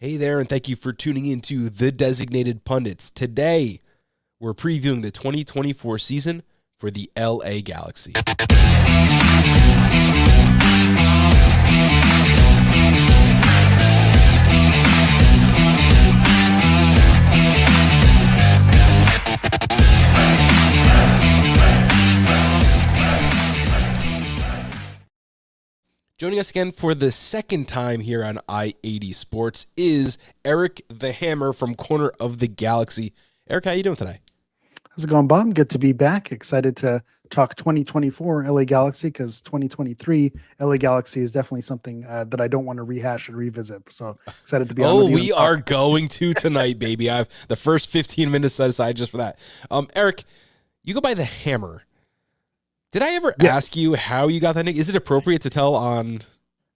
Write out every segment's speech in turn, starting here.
Hey there, and thank you for tuning into the Designated Pundits. Today, we're previewing the 2024 season for the LA Galaxy. Joining us again for the second time here on I-80 Sports is Eric the Hammer from Corner of the Galaxy. Eric, how you doing today? How's it going, Bob? Good to be back. Excited to talk 2024 LA Galaxy because 2023 LA Galaxy is definitely something that I don't want to rehash and revisit. So excited to be on. We are going to tonight, baby. I have the first 15 minutes set aside just for that. Eric, you go by the Hammer. Did I ever ask you how you got that nickname? Is it appropriate to tell on?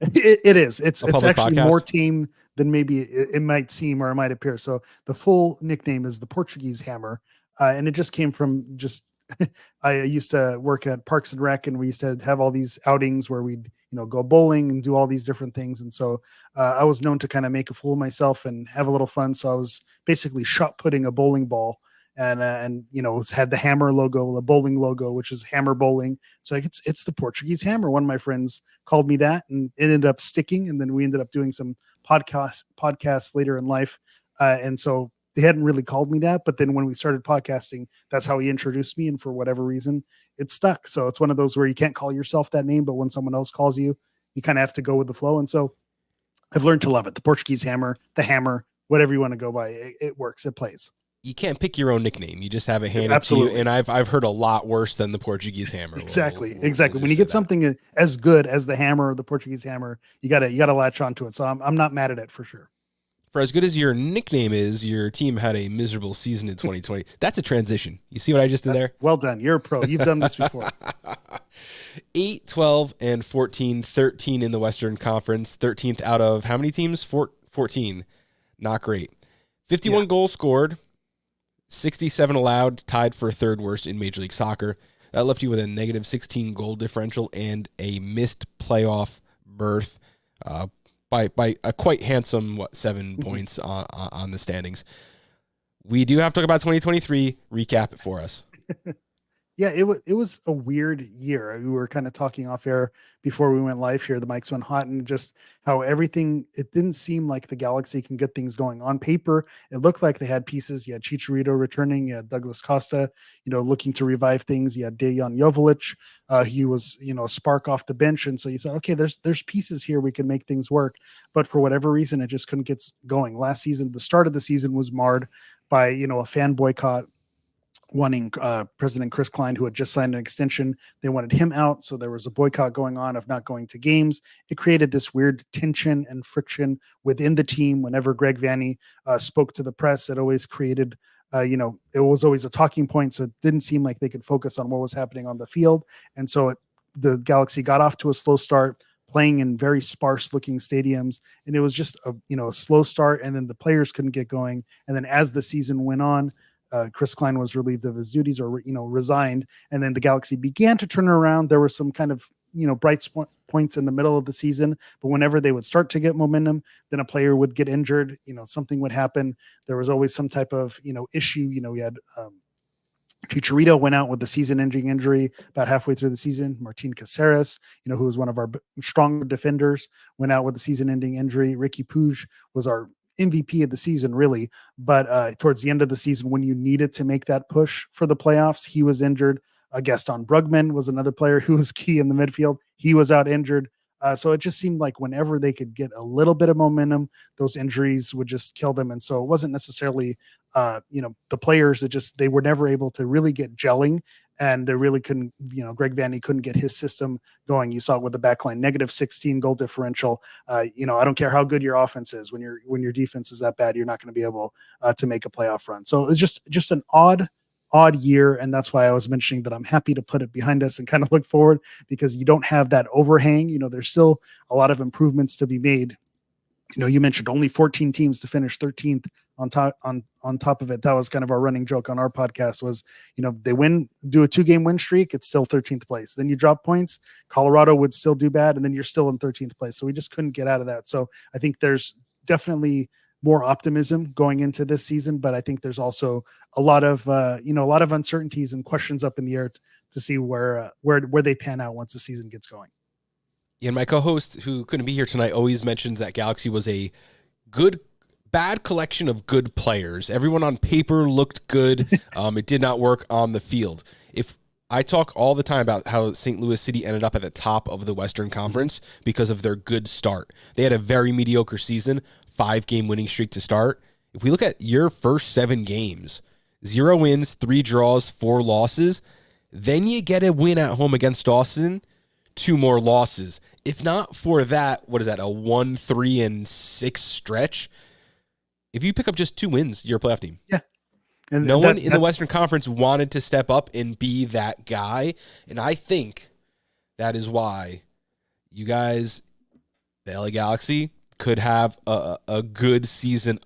It is. It's actually podcast? More team than maybe it might seem or it might appear. So the full nickname is the Portuguese Hammer, and it just came from I used to work at Parks and Rec, and we used to have all these outings where we'd go bowling and do all these different things. And so I was known to kind of make a fool of myself and have a little fun. So I was basically shot putting a bowling ball. And had the Hammer logo, the bowling logo, which is Hammer Bowling. So it's the Portuguese Hammer. One of my friends called me that, and it ended up sticking. And then we ended up doing some podcasts later in life. And so they hadn't really called me that, but then when we started podcasting, that's how he introduced me. And for whatever reason, it stuck. So it's one of those where you can't call yourself that name, but when someone else calls you, you kind of have to go with the flow. And so I've learned to love it. The Portuguese Hammer, the Hammer, whatever you want to go by, it works. It plays. You can't pick your own nickname. You just have it handed to you. And I've heard a lot worse than the Portuguese Hammer. Exactly. When you get something as good as the Hammer or the Portuguese Hammer, you gotta latch onto it. So I'm not mad at it for sure. For as good as your nickname is, your team had a miserable season in 2020. That's a transition. You see what I just did there? Well done. You're a pro. You've done this before. 8, 12, and 14, 13 in the Western Conference. 13th out of how many teams? 14. Not great. 51 goals scored. 67 allowed, tied for third worst in Major League Soccer. That left you with a negative 16 goal differential and a missed playoff berth by a quite handsome 7 points on the standings. We do have to talk about 2023. Recap it for us. Yeah, it was a weird year. We were kind of talking off air before we went live here. The mics went hot, and just how everything, it didn't seem like the Galaxy can get things going. On paper, it looked like they had pieces. You had Chicharito returning. You had Douglas Costa, looking to revive things. You had Dejan Joveljic. He was, a spark off the bench. And so you said, okay, there's pieces here. We can make things work. But for whatever reason, it just couldn't get going. Last season, the start of the season was marred by, a fan boycott. Wanting President Chris Klein, who had just signed an extension, they wanted him out. So there was a boycott going on of not going to games. It created this weird tension and friction within the team. Whenever Greg Vanney spoke to the press, it always created, it was always a talking point. So it didn't seem like they could focus on what was happening on the field. And so the Galaxy got off to a slow start, playing in very sparse looking stadiums. And it was just a slow start. And then the players couldn't get going. And then as the season went on, Chris Klein was relieved of his duties or, resigned. And then the Galaxy began to turn around. There were some kind of, bright points in the middle of the season, but whenever they would start to get momentum, then a player would get injured, something would happen. There was always some type of, issue. We had Chicharito went out with the season-ending injury about halfway through the season. Martin Caceres, who was one of our stronger defenders, went out with the season-ending injury. Ricky Puig was our MVP of the season, really. But towards the end of the season, when you needed to make that push for the playoffs, he was injured. Gaston Brugman was another player who was key in the midfield. He was out injured. So it just seemed like whenever they could get a little bit of momentum, those injuries would just kill them. And so it wasn't necessarily, the players, they were never able to really get gelling. And they really couldn't, Greg Vanney couldn't get his system going. You saw it with the backline, negative 16 goal differential. I don't care how good your offense is. When your defense is that bad, you're not going to be able to make a playoff run. So it's just an odd year. And that's why I was mentioning that I'm happy to put it behind us and kind of look forward, because you don't have that overhang. There's still a lot of improvements to be made. You mentioned only 14 teams to finish 13th on top of it. That was kind of our running joke on our podcast was, they do a 2-game win streak, it's still 13th place. Then you drop points, Colorado would still do bad, and then you're still in 13th place. So we just couldn't get out of that. So I think there's definitely more optimism going into this season, but I think there's also a lot of a lot of uncertainties and questions up in the air to see where they pan out once the season gets going. And my co-host, who couldn't be here tonight, always mentions that Galaxy was a bad collection of good players. Everyone on paper looked good. It did not work on the field. If I talk all the time about how St. Louis City ended up at the top of the Western Conference because of their good start. They had a very mediocre season, 5-game winning streak to start. If we look at your first 7 games, 0 wins, 3 draws, 4 losses, then you get a win at home against Austin, 2 more losses. If not for that, what is that, a 1-3-6 stretch? If you pick up just 2 wins, you're a playoff team. Yeah. And no one in the Western Conference wanted to step up and be that guy. And I think that is why you guys, the LA Galaxy, could have a good season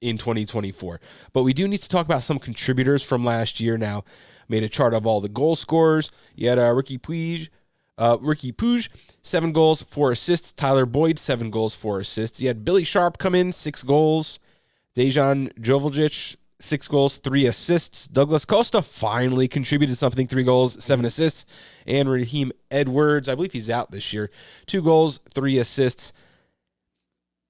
in 2024. But we do need to talk about some contributors from last year now. Made a chart of all the goal scorers. You had Ricky Puig, 7 goals, 4 assists. Tyler Boyd, 7 goals, 4 assists. You had Billy Sharp come in, 6 goals. Dejan Joveljic, 6 goals, 3 assists. Douglas Costa finally contributed something, 3 goals, 7 assists. And Raheem Edwards, I believe he's out this year, 2 goals, 3 assists.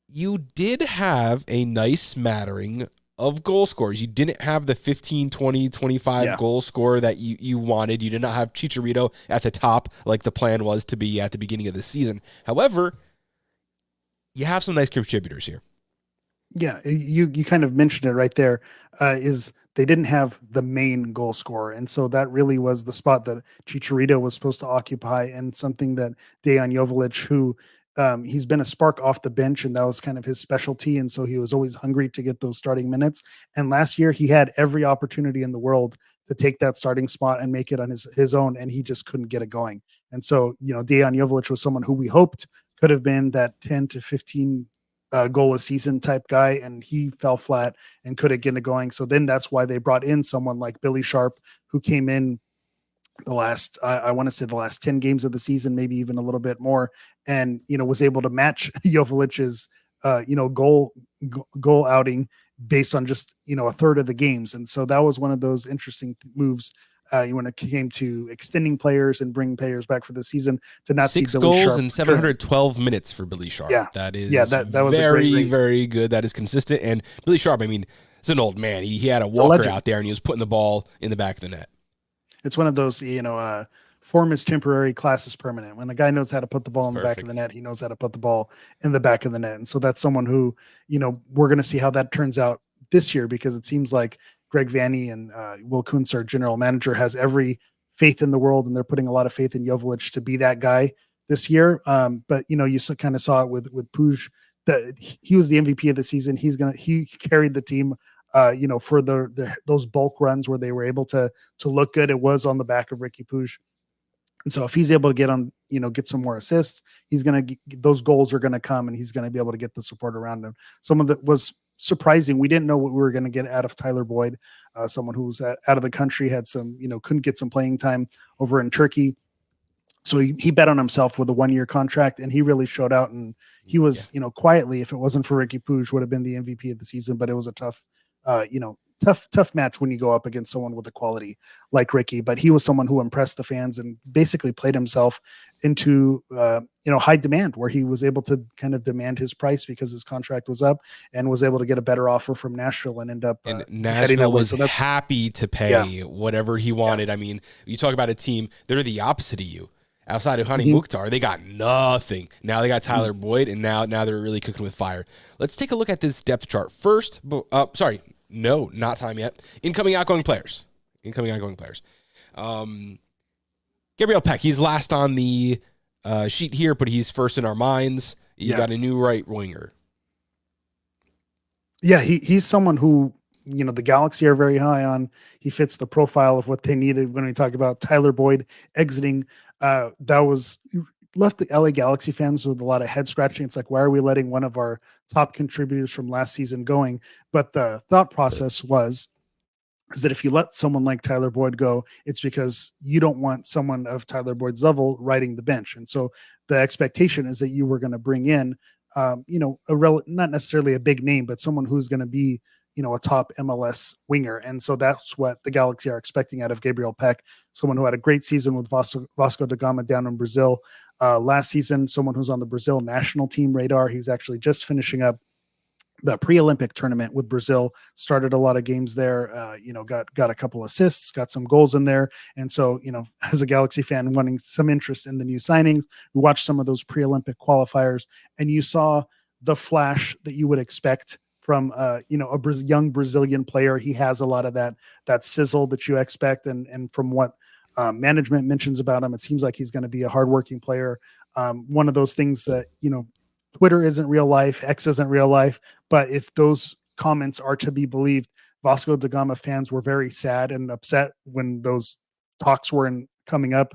You did have a nice smattering of goal scorers. You didn't have the 15, 20, 25 goal scorer that you wanted. You did not have Chicharito at the top like the plan was to be at the beginning of the season. However, you have some nice contributors here. Yeah, you kind of mentioned it right there. Is they didn't have the main goal scorer, and so that really was the spot that Chicharito was supposed to occupy, and something that Dejan Joveljic, who he's been a spark off the bench, and that was kind of his specialty, and so he was always hungry to get those starting minutes. And last year, he had every opportunity in the world to take that starting spot and make it on his own, and he just couldn't get it going. And so, Dejan Joveljic was someone who we hoped could have been that 10 to 15 goal a season type guy, and he fell flat and couldn't get it going. So then that's why they brought in someone like Billy Sharp, who came in the last, I want to say the last 10 games of the season, maybe even a little bit more, and was able to match Joveljic's goal outing based on just a third of the games. And so that was one of those interesting moves when it came to extending players and bringing players back for the season, to not 6 see Billy goals Sharp and 712 minutes for Billy Sharp. Yeah. That is that was very, very good. That is consistent. And Billy Sharp, I mean, it's an old man. He had a walker out there, and he was putting the ball in the back of the net. It's one of those, form is temporary, class is permanent. When a guy knows how to put the ball in the back of the net, he knows how to put the ball in the back of the net. And so that's someone who, we're going to see how that turns out this year, because it seems like Greg Vanney and Will Kuntz, our general manager, has every faith in the world, and they're putting a lot of faith in Joveljic to be that guy this year. But, you kind of saw it with Puig, that he was the MVP of the season. He carried the team for those bulk runs where they were able to look good. It was on the back of Ricky Puig. And so if he's able to get some more assists, those goals are going to come, and he's going to be able to get the support around him. Someone that was surprising, we didn't know what we were going to get out of Tyler Boyd, someone who was out of the country, had some, couldn't get some playing time over in Turkey. So he bet on himself with a 1-year contract, and he really showed out. And he was, quietly, if it wasn't for Ricky Puig, would have been the MVP of the season. But it was a tough match when you go up against someone with a quality like Ricky. But he was someone who impressed the fans and basically played himself into high demand, where he was able to kind of demand his price because his contract was up, and was able to get a better offer from Nashville and end up Nashville was happy to pay whatever he wanted. I mean, you talk about a team, they're the opposite of you. Outside of Hani Mukhtar, they got nothing. Now they got Tyler Boyd, and now they're really cooking with fire. Let's take a look at this depth chart first. No, not time yet. Incoming, outgoing players. Gabriel Peck, he's last on the sheet here, but he's first in our minds. You got a new right winger. Yeah, he's someone who, the Galaxy are very high on. He fits the profile of what they needed. When we talk about Tyler Boyd exiting, that was left the LA Galaxy fans with a lot of head scratching. It's like, why are we letting one of our top contributors from last season going? But the thought process is that if you let someone like Tyler Boyd go, it's because you don't want someone of Tyler Boyd's level riding the bench. And so the expectation is that you were going to bring in not necessarily a big name, but someone who's going to be, a top MLS winger. And so that's what the Galaxy are expecting out of Gabriel Peck, someone who had a great season with Vasco da Gama down in Brazil last season, someone who's on the Brazil national team radar. He's actually just finishing up the pre-Olympic tournament with Brazil, started a lot of games there, got a couple assists, got some goals in there. And so, as a Galaxy fan wanting some interest in the new signings, we watched some of those pre-Olympic qualifiers, and you saw the flash that you would expect from, a young Brazilian player. He has a lot of that sizzle that you expect. And from what management mentions about him, it seems like he's going to be a hardworking player. One of those things that, Twitter isn't real life, X isn't real life, but if those comments are to be believed, Vasco da Gama fans were very sad and upset when those talks were coming up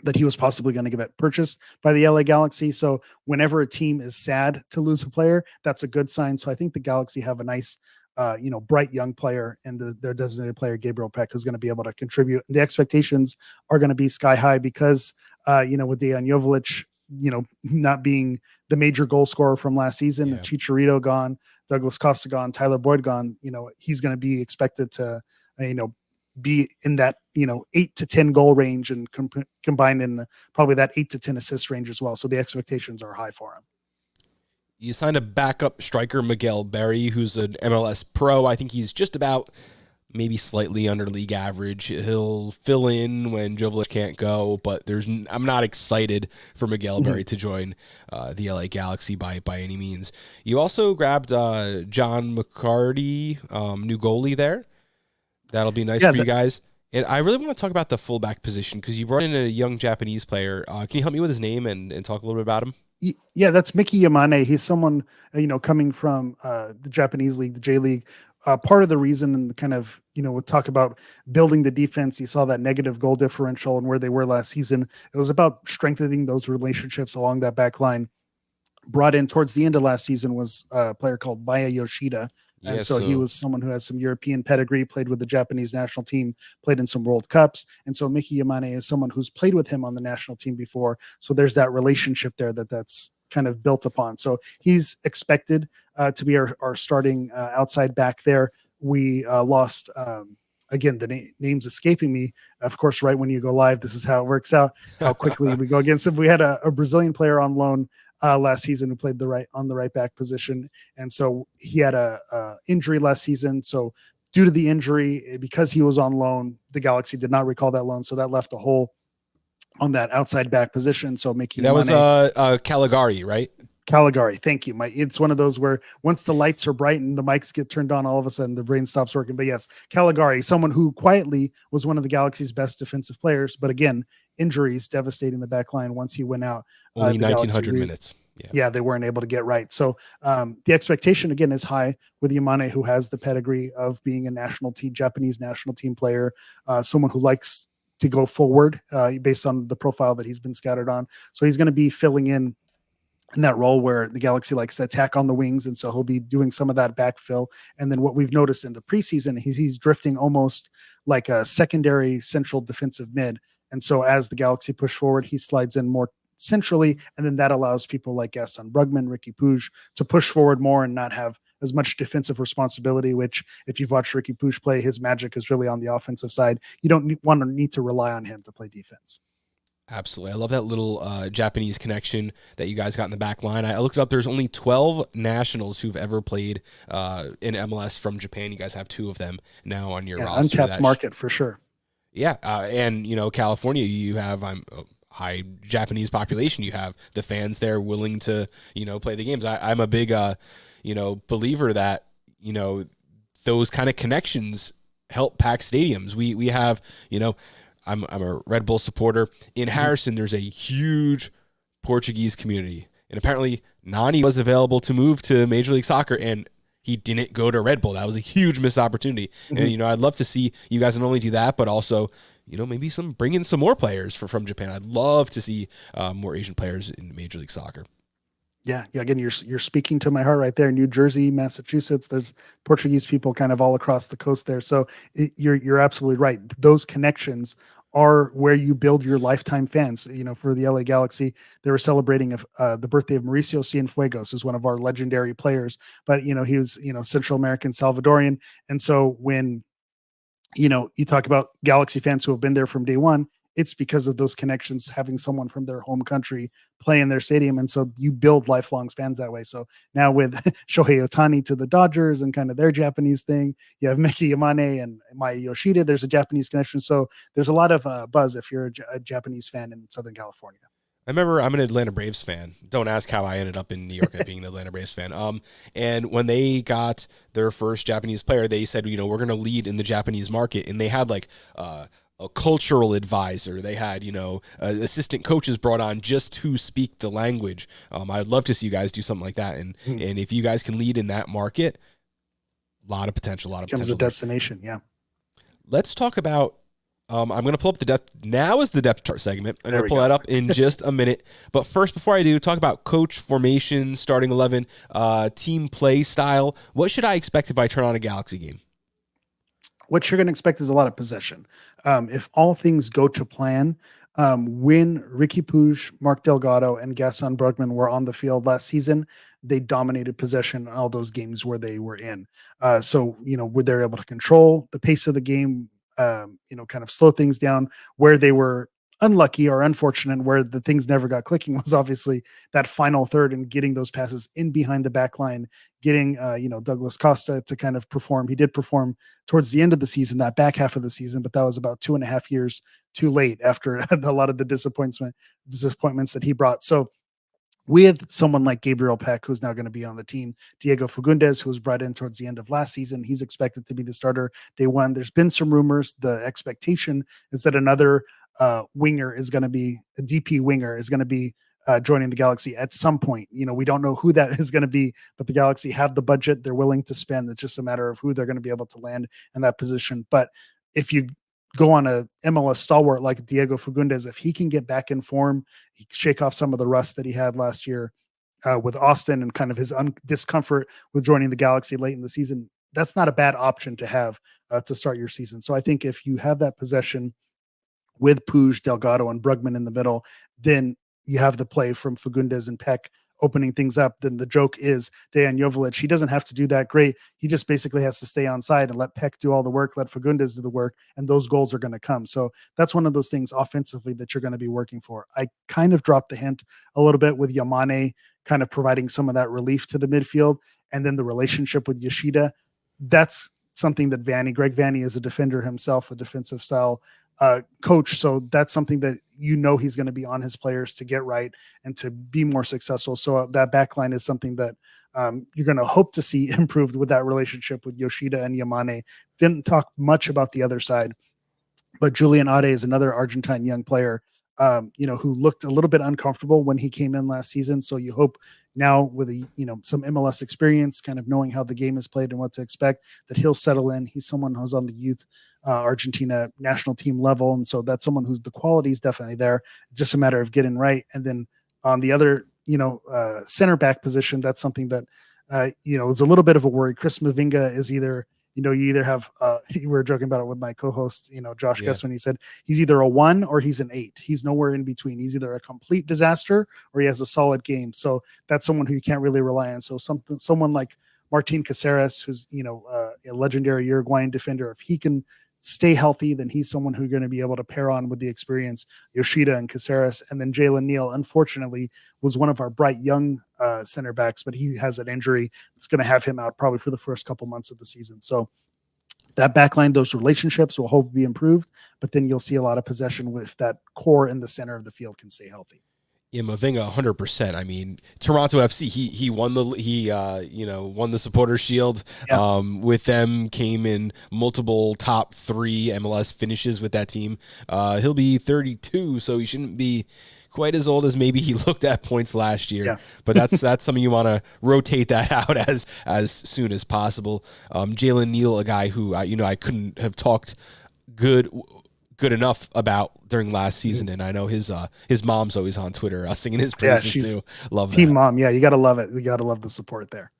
that he was possibly going to get purchased by the LA Galaxy. So whenever a team is sad to lose a player, that's a good sign. So I think the Galaxy have a nice, bright young player, and their designated player, Gabriel Peck, who's going to be able to contribute. The expectations are going to be sky high because, with Dejan Joveljic, not being the major goal scorer from last season, Chicharito gone, Douglas Costa gone, Tyler Boyd gone, he's going to be expected to, be in that 8 to 10 goal range and combined in probably that 8 to 10 assist range as well. So the expectations are high for him. You signed a backup striker, Miguel Berry, who's an MLS pro. I think he's just about maybe slightly under league average. He'll fill in when Joveljic can't go, but I'm not excited for Miguel Berry to join the LA Galaxy by any means. You also grabbed John McCarty, new goalie there. That'll be nice for you guys. And I really want to talk about the fullback position because you brought in a young Japanese player. Can you help me with his name and talk a little bit about him? Yeah, that's Mickey Yamane. He's someone, coming from the Japanese league, the J League. Part of the reason, and kind of, we'll talk about building the defense. You saw that negative goal differential and where they were last season. It was about strengthening those relationships along that back line. Brought in towards the end of last season was a player called Baya Yoshida. And so he was someone who has some European pedigree, played with the Japanese national team, played in some World Cups. And so Mickey Yamane is someone who's played with him on the national team before. So there's that relationship there that's kind of built upon. So he's expected to be our starting outside back there. We lost, again, the name's escaping me. Of course, right when you go live, this is how it works out, how quickly we go against him. We had a Brazilian player on loan last season who played on the right back position. And so he had a injury last season. So due to the injury, because he was on loan, the Galaxy did not recall that loan. So that left a hole on that outside back position. So Mickey That was Caligari, right? Caligari. Thank you. It's one of those where once the lights are bright and the mics get turned on, all of a sudden the brain stops working. But yes, Caligari, someone who quietly was one of the Galaxy's best defensive players. But again, injuries devastating the back line once he went out. Only 1,900 minutes. Yeah, they weren't able to get right. So the expectation, again, is high with Yamane, who has the pedigree of being a Japanese national team player, someone who likes to go forward based on the profile that he's been scouted on. So he's going to be filling in that role where the Galaxy likes to attack on the wings. And so he'll be doing some of that backfill. And then what we've noticed in the preseason, he's drifting almost like a secondary central defensive mid. And so as the Galaxy push forward, he slides in more centrally, and then that allows people like Gaston Brugman, Ricky Puig to push forward more and not have as much defensive responsibility, which if you've watched Ricky Puig play, his magic is really on the offensive side. You don't need to rely on him to play defense. Absolutely. I love that little Japanese connection that you guys got in the back line. I looked up. There's only 12 nationals who've ever played in MLS from Japan. You guys have 2 of them now on your roster. Untapped market for sure. Yeah. And, California, you have high Japanese population. You have the fans there willing to, play the games. I'm a big, believer that, those kind of connections help pack stadiums. We have, I'm a Red Bull supporter. In Harrison, there's a huge Portuguese community. And apparently Nani was available to move to Major League Soccer, and he didn't go to Red Bull. That was a huge missed opportunity. And, I'd love to see you guys not only do that, but also, maybe bring in some more players from Japan. I'd love to see more Asian players in Major League Soccer. Yeah. Again, you're speaking to my heart right there. New Jersey, Massachusetts, there's Portuguese people kind of all across the coast there. So you're absolutely right. Those connections are where you build your lifetime fans. For the LA Galaxy, they were celebrating the birthday of Mauricio Cienfuegos, who's one of our legendary players. But he was Central American Salvadorian, and so when you talk about Galaxy fans who have been there from day one, it's because of those connections, having someone from their home country play in their stadium. And so you build lifelong fans that way. So now with Shohei Ohtani to the Dodgers and kind of their Japanese thing, you have Mickey Yamane and Maya Yoshida. There's a Japanese connection. So there's a lot of buzz if you're a Japanese fan in Southern California. I remember I'm an Atlanta Braves fan. Don't ask how I ended up in New York as being an Atlanta Braves fan. And when they got their first Japanese player, they said, we're going to lead in the Japanese market. And they had like a cultural advisor. They had, assistant coaches brought on just to speak the language. I'd love to see you guys do something like that. And if you guys can lead in that market, a lot of potential, Becomes a destination. Yeah. Let's talk about, I'm going to pull up the depth. Now is the depth chart segment. I'm going to pull that up in just a minute. But first, before I do, talk about coach formation, starting 11, team play style. What should I expect if I turn on a Galaxy game? What you're going to expect is a lot of possession. If all things go to plan, when Ricky Puig, Mark Delgado, and Gaston Brugman were on the field last season, they dominated possession in all those games where they were in. So were they able to control the pace of the game, kind of slow things down. Where they were unlucky or unfortunate, where the things never got clicking, was obviously that final third and getting those passes in behind the back line, getting, Douglas Costa to kind of perform. He did perform towards the end of the season, that back half of the season, but that was about 2.5 years too late after a lot of the disappointments that he brought. So with someone like Gabriel Peck, who's now going to be on the team, Diego Fagundes, who was brought in towards the end of last season, he's expected to be the starter day one. There's been some rumors. The expectation is that another winger is going to be a DP winger is going to be joining the Galaxy at some point. We don't know who that is going to be, but the Galaxy have the budget they're willing to spend. It's just a matter of who they're going to be able to land in that position. But if you go on a MLS stalwart like Diego Fagundes, if he can get back in form, he can shake off some of the rust that he had last year with Austin and kind of his discomfort with joining the Galaxy late in the season, that's not a bad option to have to start your season. So I think if you have that possession with Puig, Delgado, and Brugman in the middle, then you have the play from Fagundes and Peck opening things up. Then the joke is Dejan Joveljic. He doesn't have to do that great. He just basically has to stay on side and let Peck do all the work, let Fagundes do the work, and those goals are going to come. So that's one of those things offensively that you're going to be working for. I kind of dropped the hint a little bit with Yamane kind of providing some of that relief to the midfield, and then the relationship with Yoshida. That's something that Greg Vanney is a defender himself, a defensive style coach. So that's something that he's going to be on his players to get right and to be more successful. So that back line is something that you're going to hope to see improved with that relationship with Yoshida and Yamane. Didn't talk much about the other side, but Julian Ade is another Argentine young player, who looked a little bit uncomfortable when he came in last season. So you hope now with some MLS experience, kind of knowing how the game is played and what to expect, that he'll settle in. He's someone who's on the youth Argentina national team level. And so that's someone who's the quality is definitely there. Just a matter of getting right. And then on the other, center back position, that's something that, is a little bit of a worry. Chris Mavinga is either, you either have, you were joking about it with my co-host, Josh Guessman. He said he's either a 1 or he's an 8. He's nowhere in between. He's either a complete disaster or he has a solid game. So that's someone who you can't really rely on. So someone like Martin Caceres, who's, a legendary Uruguayan defender, if he can stay healthy, then he's someone who's going to be able to pair on with the experience, Yoshida and Caceres. And then Jalen Neal, unfortunately, was one of our bright young center backs, but he has an injury that's going to have him out probably for the first couple months of the season. So that backline, those relationships will hopefully be improved, but then you'll see a lot of possession with that core in the center of the field can stay healthy. Yeah, Mavinga, 100%. I mean, Toronto FC, he won won the Supporters Shield. Yeah. With them came in multiple top 3 MLS finishes with that team. He'll be 32, so he shouldn't be quite as old as maybe he looked at points last year. Yeah. But that's something you want to rotate that out as soon as possible. Jalen Neal, a guy who I couldn't have talked good enough about during last season, and I know his mom's always on Twitter singing his praises too. Love team that. Mom. Yeah, you got to love it. You got to love the support there.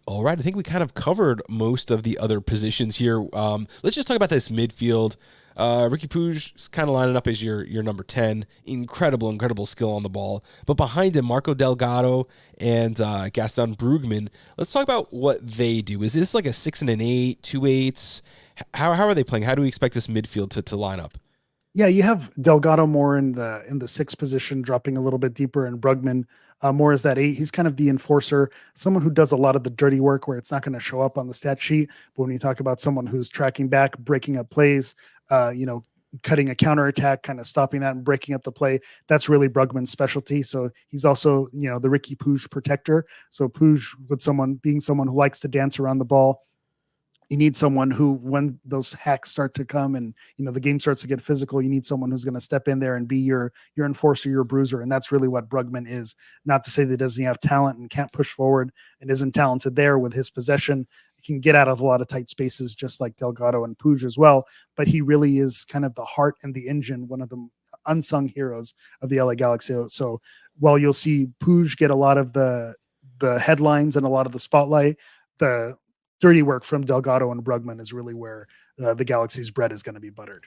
All right, I think we kind of covered most of the other positions here. Let's just talk about this midfield. Ricky Puig is kind of lining up as your number 10. Incredible skill on the ball. But behind him, Marco Delgado and Gaston Brugman. Let's talk about what they do. Is this like a 6 and an 8, 2 eights? How are they playing? How do we expect this midfield to line up? Yeah, you have Delgado more in the sixth position, dropping a little bit deeper, and Brugman more as that 8. He's kind of the enforcer, someone who does a lot of the dirty work where it's not going to show up on the stat sheet. But when you talk about someone who's tracking back, breaking up plays, you know, cutting a counterattack, kind of stopping that and breaking up the play, that's really Brugman's specialty. So he's also, you know, the Ricky Puig protector. So Puig, with being someone who likes to dance around the ball, you need someone who, when those hacks start to come and, you know, the game starts to get physical, you need someone who's going to step in there and be your enforcer, your bruiser. And that's really what Brugman is. Not to say that he doesn't have talent and can't push forward and isn't talented there with his possession. He can get out of a lot of tight spaces, just like Delgado and Puig as well. But he really is kind of the heart and the engine, one of the unsung heroes of the LA Galaxy. So while you'll see Puig get a lot of the headlines and a lot of the spotlight, the dirty work from Delgado and Brugman is really where the Galaxy's bread is going to be buttered.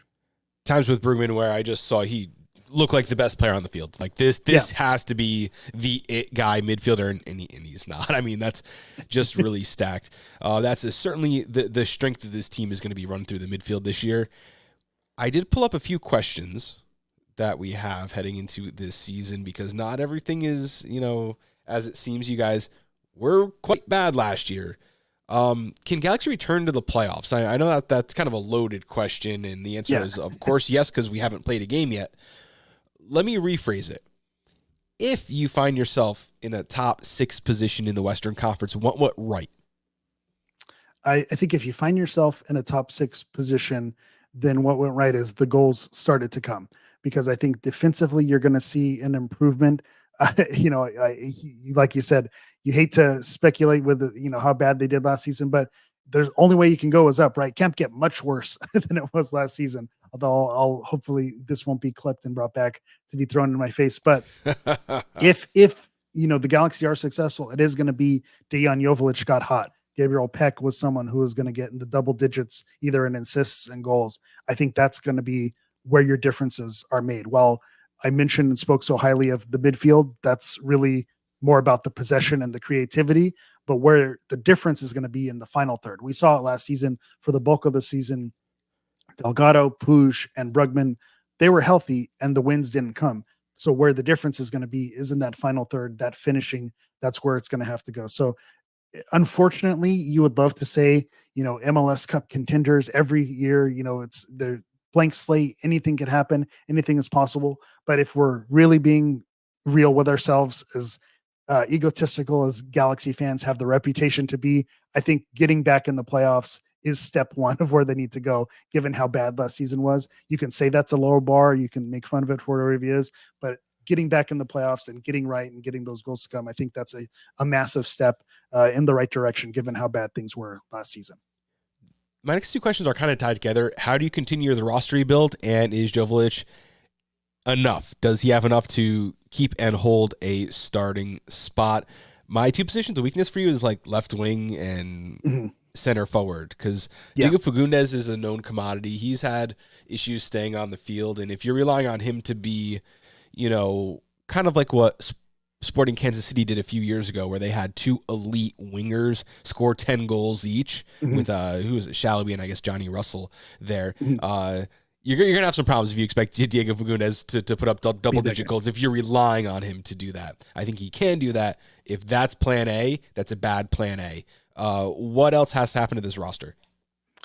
Times with Brugman where I just saw he looked like the best player on the field. Like this has to be the it guy midfielder, and he's not. I mean, that's just really stacked. That's certainly the strength of this team is going to be run through the midfield this year. I did pull up a few questions that we have heading into this season because not everything is, you know, as it seems. You guys were quite bad last year. Can Galaxy return to the playoffs? I know that's kind of a loaded question, and the answer is, of course, yes, because we haven't played a game yet. Let me rephrase it. If you find yourself in a top 6 position in the Western Conference, what went right? I think if you find yourself in a top 6 position, then what went right is the goals started to come, because I think defensively you're going to see an improvement. You know, like you said, you hate to speculate with you know how bad they did last season, but there's only way you can go is up, right? Can't get much worse than it was last season. Although I'll hopefully this won't be clipped and brought back to be thrown in my face. But if you know the Galaxy are successful, it is going to be Dejan Joveljic got hot. Gabriel Peck was someone who was going to get in the double digits, either in assists and goals. I think that's going to be where your differences are made. Well, I mentioned and spoke so highly of the midfield. That's really more about the possession and the creativity, but where the difference is going to be in the final third. We saw it last season for the bulk of the season. Delgado, Puig, and Brugman, they were healthy and the wins didn't come. So where the difference is going to be is in that final third, that finishing. That's where it's going to have to go. So unfortunately, you would love to say, you know, MLS Cup contenders every year, you know, it's their blank slate, anything can happen, anything is possible. But if we're really being real with ourselves, as egotistical as Galaxy fans have the reputation to be, I think getting back in the playoffs is step one of where they need to go, given how bad last season was. You can say that's a lower bar, you can make fun of it for whatever it is, but getting back in the playoffs and getting right and getting those goals to come, I think that's a massive step in the right direction, given how bad things were last season. My next 2 questions are kind of tied together. How do you continue the roster rebuild, and is Joveljic enough? Does he have enough to keep and hold a starting spot? My 2 positions of weakness for you is like left wing and center forward, because Diego Fagundes is a known commodity. He's had issues staying on the field, and if you're relying on him to be, you know, kind of like what Sporting Kansas City did a few years ago, where they had 2 elite wingers score 10 goals each with who is it, Shalaby and I guess Johnny Russell there. You're gonna have some problems if you expect Diego Fagundes to put up double-digit goals if you're relying on him to do that. I think he can do that. If that's plan A, that's a bad plan A. What else has to happen to this roster?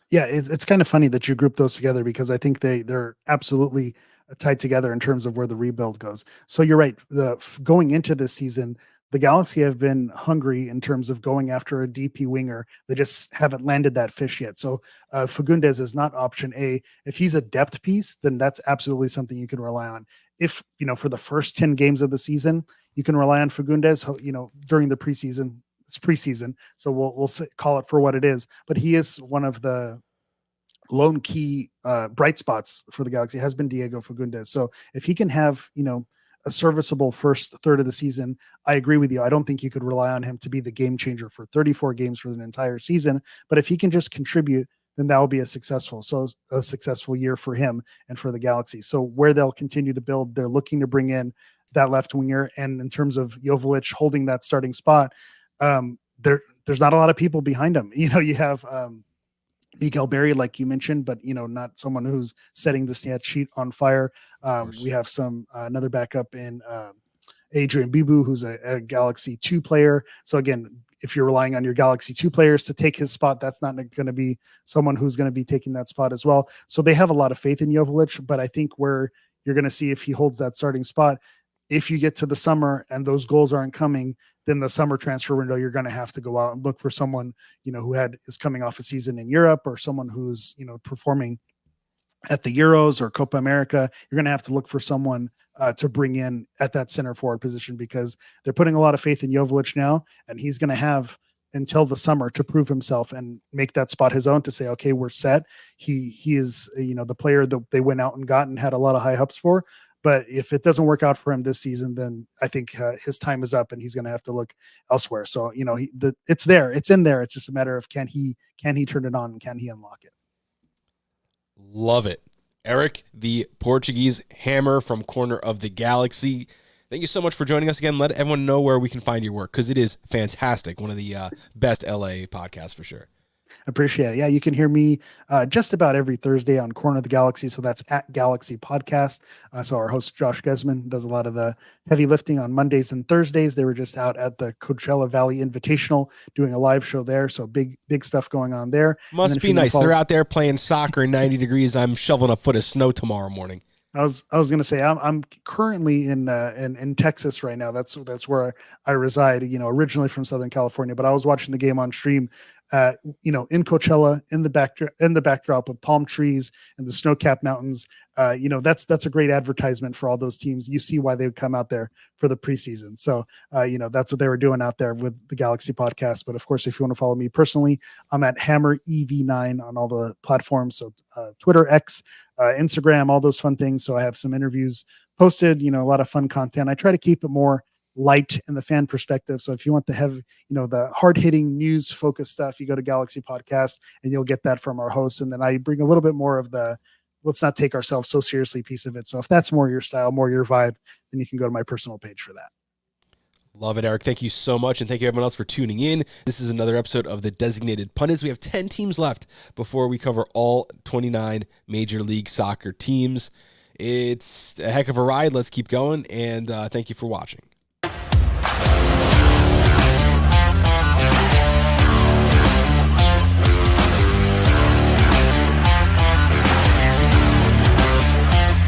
Yeah, it's kind of funny that you group those together, because I think they're absolutely tied together in terms of where the rebuild goes. So you're right. Going into this season, the Galaxy have been hungry in terms of going after a DP winger. They just haven't landed that fish yet. So Fagundes is not option A. If he's a depth piece, then that's absolutely something you can rely on. If, you know, for the first 10 games of the season, you can rely on Fagundes, you know, during the preseason. It's preseason, so we'll call it for what it is. But he is one of the lone key bright spots for the Galaxy, has been Diego Fagundes. So if he can have, you know, a serviceable first third of the season, I agree with you. I don't think you could rely on him to be the game changer for 34 games for an entire season. But if he can just contribute, then that will be a successful year for him and for the Galaxy. So where they'll continue to build, they're looking to bring in that left winger. And in terms of Joveljic holding that starting spot, there's not a lot of people behind him. You have Miguel Berry, like you mentioned, but not someone who's setting the stat sheet on fire. We have another backup in Adrian Bibu, who's a Galaxy 2 player. So again, if you're relying on your Galaxy 2 players to take his spot, that's not going to be someone who's going to be taking that spot as well. So they have a lot of faith in Joveljic, but I think where you're going to see if he holds that starting spot, if you get to the summer and those goals aren't coming, then the summer transfer window, you're going to have to go out and look for someone, who is coming off a season in Europe, or someone who's, performing at the Euros or Copa America. You're going to have to look for someone to bring in at that center forward position, because they're putting a lot of faith in Joveljic now, and he's going to have until the summer to prove himself and make that spot his own, to say, okay, we're set. He is, the player that they went out and got and had a lot of high hopes for. But if it doesn't work out for him this season, then I think his time is up and he's going to have to look elsewhere. So, it's there, it's in there. It's just a matter of can he turn it on and can he unlock it? Love it. Eric, the Portuguese Hammer from Corner of the Galaxy. Thank you so much for joining us again. Let everyone know where we can find your work, because it is fantastic. One of the best LA podcasts for sure. Appreciate it. Yeah, you can hear me just about every Thursday on Corner of the Galaxy. So that's at Galaxy Podcast. So our host, Josh Gesman, does a lot of the heavy lifting on Mondays and Thursdays. They were just out at the Coachella Valley Invitational doing a live show there. So big stuff going on there. Must be nice. They're out there playing soccer in 90 degrees. I'm shoveling a foot of snow tomorrow morning. I was going to say I'm currently in Texas right now. That's where I reside. Originally from Southern California, but I was watching the game on stream. In Coachella, in the backdrop with palm trees and the snow-capped mountains. That's a great advertisement for all those teams. You see why they would come out there for the preseason. So, that's what they were doing out there with the Galaxy Podcast. But of course, if you want to follow me personally, I'm at Hammer EV9 on all the platforms. So Twitter, X, Instagram, all those fun things. So I have some interviews posted, a lot of fun content. I try to keep it more light in the fan perspective. So if you want to have, the hard hitting news focused stuff, you go to Galaxy Podcast and you'll get that from our hosts. And then I bring a little bit more of the, let's not take ourselves so seriously piece of it. So if that's more your style, more your vibe, then you can go to my personal page for that. Love it, Eric. Thank you so much. And thank you everyone else for tuning in. This is another episode of the Designated Pundits. We have 10 teams left before we cover all 29 Major League Soccer teams. It's a heck of a ride. Let's keep going. And thank you for watching.